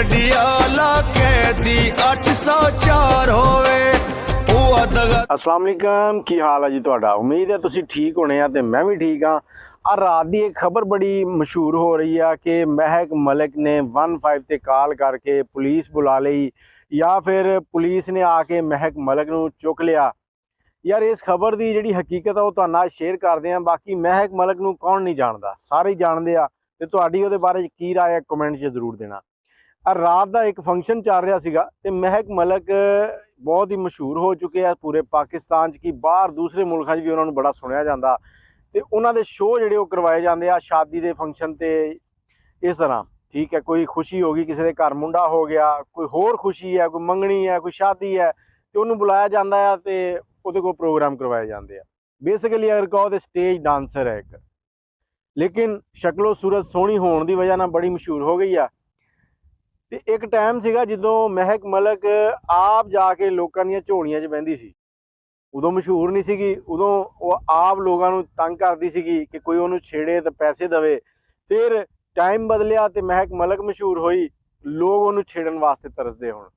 लडियाला कैदी 804 होवे। अस्सलाम वालेकुम, की हाल है जी तुहाडा। उम्मीद है तुसी ठीक होने आ ते मैं भी ठीक हाँ। आ रात की एक खबर बड़ी मशहूर हो रही है कि महक मलिक ने 15 ते कॉल करके पुलिस बुला ली या फिर पुलिस ने आके महक मलिक नूं चुक लिया। यार इस खबर की जिहड़ी हकीकत है वो तुहाडे नाल शेयर करते हैं। बाकी महक मलिक नूं कौन नहीं जानता, सारे ही जानते आ ते तुहाडी उहदे बारे की राय है कमेंट 'च जरूर देना। रात का एक फंक्शन चल रहा सीगा ते महक मलिक बहुत ही मशहूर हो चुके हैं पूरे पाकिस्तान की, बाहर दूसरे मुल्कों भी उन्होंने बड़ा सुनिया जाता ते उन्होंने शो जिहड़े वो करवाए जाते हैं शादी के फंक्शन ते इस तरह। ठीक है, कोई खुशी होगी, किसी के घर मुंडा हो गया, कोई होर खुशी है, कोई मंगनी है, कोई शादी है तो उन्होंने बुलाया जाता है तो उहदे कोल प्रोग्राम करवाए जाते हैं। बेसिकली अगर कहो तो स्टेज डांसर है एक, लेकिन शक्लो सूरत सोहनी होने की वजह ना बड़ी मशहूर हो गई है। ਤੇ एक टाइम ਸੀਗਾ ਜਦੋਂ महक मलिक आप जाके लोगों ਦੀਆਂ ਝੋਲੀਆਂ 'ਚ ਬਹਿੰਦੀ ਸੀ। ਉਦੋਂ ਮਸ਼ਹੂਰ ਨਹੀਂ ਸੀਗੀ, ਉਦੋਂ ਉਹ ਆਪ ਲੋਕਾਂ ਨੂੰ ਤੰਗ ਕਰਦੀ ਸੀਗੀ ਕਿ ਕੋਈ ਉਹਨੂੰ ਛੇੜੇ ਤੇ ਪੈਸੇ ਦੇਵੇ। ਫਿਰ ਟਾਈਮ ਬਦਲਿਆ ਤੇ महक मलिक ਮਸ਼ਹੂਰ ਹੋਈ, ਲੋਕ ਉਹਨੂੰ ਛੇੜਨ ਵਾਸਤੇ ਤਰਸਦੇ ਹੁਣ।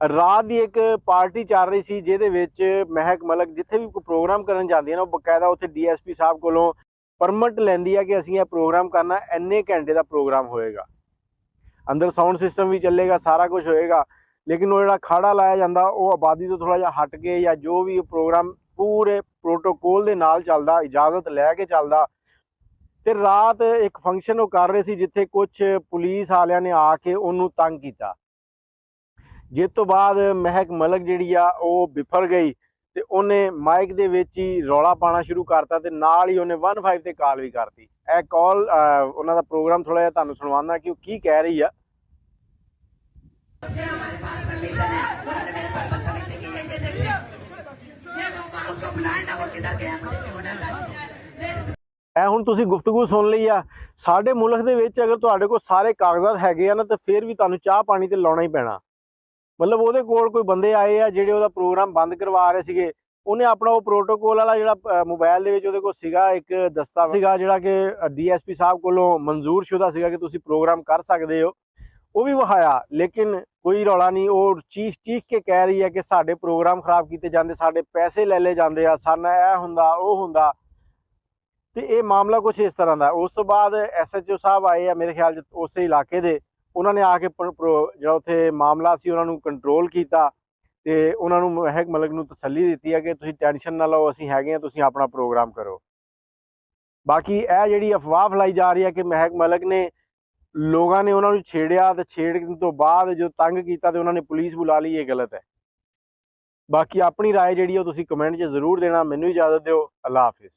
ਰਾਤ ਦੀ ਇੱਕ ਪਾਰਟੀ ਚੱਲ ਰਹੀ ਸੀ ਜਿਹਦੇ ਵਿੱਚ महक मलिक ਜਿੱਥੇ ਵੀ ਕੋਈ ਪ੍ਰੋਗਰਾਮ ਕਰਨ ਜਾਂਦੀ ਹੈ ਨਾ, ਉਹ ਬਕਾਇਦਾ ਉੱਥੇ DSP ਸਾਹਿਬ ਕੋਲੋਂ ਪਰਮਿਟ ਲੈਂਦੀ ਹੈ ਕਿ ਅਸੀਂ ਇਹ ਪ੍ਰੋਗਰਾਮ ਕਰਨਾ, ਇੰਨੇ ਘੰਟੇ ਦਾ ਪ੍ਰੋਗਰਾਮ ਹੋਏਗਾ। अंदर साउंड सिस्टम भी चलेगा, सारा कुछ होएगा, लेकिन वो जो खाड़ा लाया जाता वो आबादी तो थोड़ा जिहा हट के या जो भी प्रोग्राम पूरे प्रोटोकोल के नाल चलदा, इजाजत लैके चलदा। तो रात एक फंक्शन वो कर रहे थे जिथे कुछ पुलिस वालियां ने आके उन्होंने तंग किया, जिस तो बाद महक मलिक जिहड़ी आ वो बिफर गई तो उन्हें माइक दे विच ही रौला पाना शुरू करता ते नाल ही उन्हें 15 ते कॉल भी करती। ਇਹ कॉल उन्हों का प्रोग्राम थोड़ा जिहा तुहानूं सुणवाना कि वो की कह रही है। ਹੁਣ ਤੁਸੀਂ ਗੁਫ਼ਤਗੂ ਸੁਣ ਲਈ ਆ। ਸਾਡੇ ਮੁਲਕ ਦੇ ਵਿੱਚ ਅਗਰ ਤੁਹਾਡੇ ਕੋਲ ਸਾਰੇ ਕਾਗਜ਼ਾਤ ਹੈਗੇ ਆ ਨਾ ਤਾਂ ਫਿਰ ਵੀ ਤੁਹਾਨੂੰ ਚਾਹ ਪਾਣੀ ਤੇ ਲਾਉਣਾ ਹੀ ਪੈਣਾ। मतलब ਉਹਦੇ ਕੋਲ ਕੋਈ ਬੰਦੇ ਆਏ ਆ ਜਿਹੜੇ ਉਹਦਾ ਪ੍ਰੋਗਰਾਮ ਬੰਦ ਕਰਵਾ ਰਹੇ ਸੀਗੇ, ਉਹਨੇ ਆਪਣਾ ਉਹ प्रोटोकोल वाला ਜਿਹੜਾ मोबाइल ਦੇ ਵਿੱਚ ਉਹਦੇ ਕੋਲ ਸੀਗਾ ਇੱਕ ਦਸਤਾਵੇਜ਼ ਸੀਗਾ ਜਿਹੜਾ ਕਿ DSP ਸਾਹਿਬ ਕੋਲੋਂ ਮਨਜ਼ੂਰ ਸ਼ੁਦਾ ਸੀਗਾ ਕਿ ਤੁਸੀਂ ਪ੍ਰੋਗਰਾਮ ਕਰ ਸਕਦੇ ਹੋ, ਉਹ ਵੀ ਵਿਖਾਇਆ। ਲੇਕਿਨ ਕੋਈ ਰੌਲਾ ਨਹੀਂ, ਉਹ ਚੀਖ ਕੇ ਕਹਿ ਰਹੀ ਹੈ ਕਿ ਸਾਡੇ ਪ੍ਰੋਗਰਾਮ ਖਰਾਬ ਕੀਤੇ ਜਾਂਦੇ, ਸਾਡੇ ਪੈਸੇ ਲੈ ਲਏ ਜਾਂਦੇ ਆ, ਸਾਨਾ ਇਹ ਹੁੰਦਾ ਉਹ ਹੁੰਦਾ। ਤੇ ਇਹ ਮਾਮਲਾ ਕੁਛ ਇਸ ਤਰ੍ਹਾਂ ਦਾ। ਉਸ ਤੋਂ ਬਾਅਦ SHO ਸਾਹਿਬ ਆਏ ਆ ਮੇਰੇ ਖਿਆਲ 'ਚ ਉਸੇ ਇਲਾਕੇ ਦੇ, ਉਹਨਾਂ ਨੇ ਆ ਕੇ ਜਿਹੜਾ ਉੱਥੇ ਮਾਮਲਾ ਸੀ ਉਹਨਾਂ ਨੂੰ ਕੰਟਰੋਲ ਕੀਤਾ ਤੇ ਉਹਨਾਂ ਨੂੰ महक मलिक ਨੂੰ ਤਸੱਲੀ ਦਿੱਤੀ ਹੈ ਕਿ ਤੁਸੀਂ ਟੈਨਸ਼ਨ ਨਾ ਲਓ, ਅਸੀਂ ਹੈਗੇ ਆ, ਤੁਸੀਂ ਆਪਣਾ ਪ੍ਰੋਗਰਾਮ ਕਰੋ। ਬਾਕੀ ਇਹ ਜਿਹੜੀ ਅਫਵਾਹ ਫੈਲਾਈ ਜਾ ਰਹੀ ਹੈ ਕਿ महक मलिक ਨੇ ਲੋਕਾਂ ਨੇ ਉਹਨਾਂ ਨੂੰ ਛੇੜਿਆ ਤੇ ਛੇੜਨ ਤੋਂ ਬਾਅਦ ਜੋ ਤੰਗ ਕੀਤਾ ਤੇ ਉਹਨਾਂ ਨੇ ਪੁਲਿਸ ਬੁਲਾ ਲਈ, ਇਹ ਗਲਤ ਹੈ। ਬਾਕੀ ਆਪਣੀ ਰਾਏ ਜਿਹੜੀ ਉਹ ਤੁਸੀਂ ਕਮੈਂਟ 'ਚ ਜ਼ਰੂਰ ਦੇਣਾ। ਮੈਨੂੰ ਇਜਾਜ਼ਤ ਦਿਓ, ਅੱਲਾ ਹਾਫਿਜ਼।